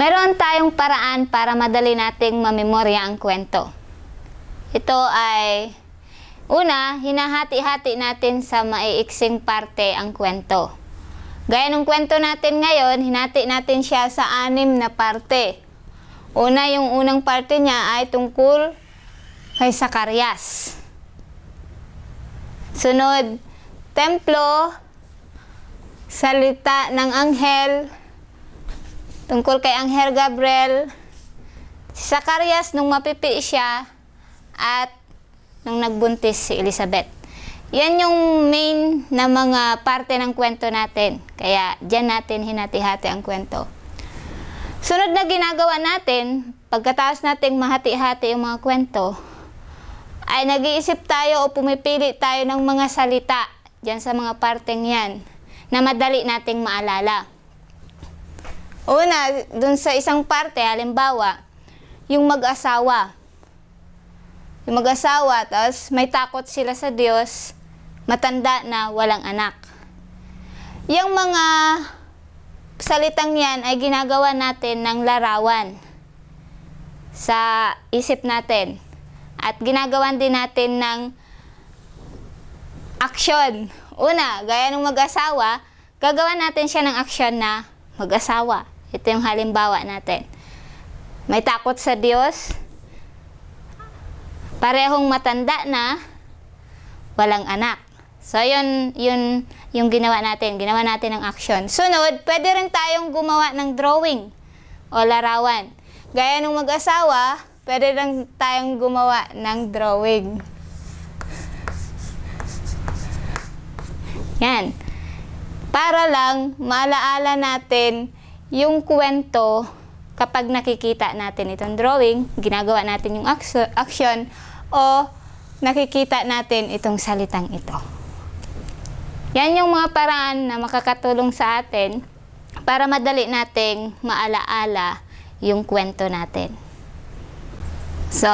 Meron tayong paraan para madali nating mamemorya ang kwento. Ito ay, una, hinahati-hati natin sa maiiksing parte ang kwento. Gaya ng kwento natin ngayon, hinati natin siya sa 6 na parte. Una, yung unang parte niya ay tungkol kay Zacarias. Sunod, templo, salita ng anghel, tungkol kay Anghel Gabriel, si Zacarias nung mapipi siya, at nung nagbuntis si Elizabeth. Yan yung main na mga parte ng kwento natin. Kaya dyan natin hinati-hati ang kwento. Sunod na ginagawa natin, pagkatapos nating mahati-hati yung mga kwento, ay nag-iisip tayo o pumipili tayo ng mga salita dyan sa mga parteng yan na madali nating maalala. Una, dun sa isang parte, halimbawa, yung mag-asawa. Yung mag-asawa, tapos may takot sila sa Diyos, matanda na walang anak. Yung mga salitang yan ay ginagawa natin ng larawan sa isip natin. At ginagawan din natin ng aksyon. Una, gaya ng mag-asawa, gagawa natin siya ng aksyon na mag-asawa. Ito yung halimbawa natin. May takot sa Diyos, parehong matanda na, walang anak. So, yun yung ginawa natin. Ginawa natin ng action. Sunod, pwede rin tayong gumawa ng drawing o larawan. Gaya ng mag-asawa, pwede rin tayong gumawa ng drawing. Yan. Para lang maalaala natin yung kwento kapag nakikita natin itong drawing, ginagawa natin yung action, o nakikita natin itong salitang ito. Yan yung mga paraan na makakatulong sa atin para madali nating maalaala yung kwento natin. So,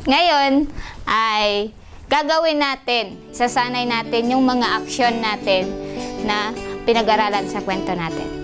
ngayon ay gagawin natin, sasanay natin yung mga action natin na pinag-aralan sa kwento natin.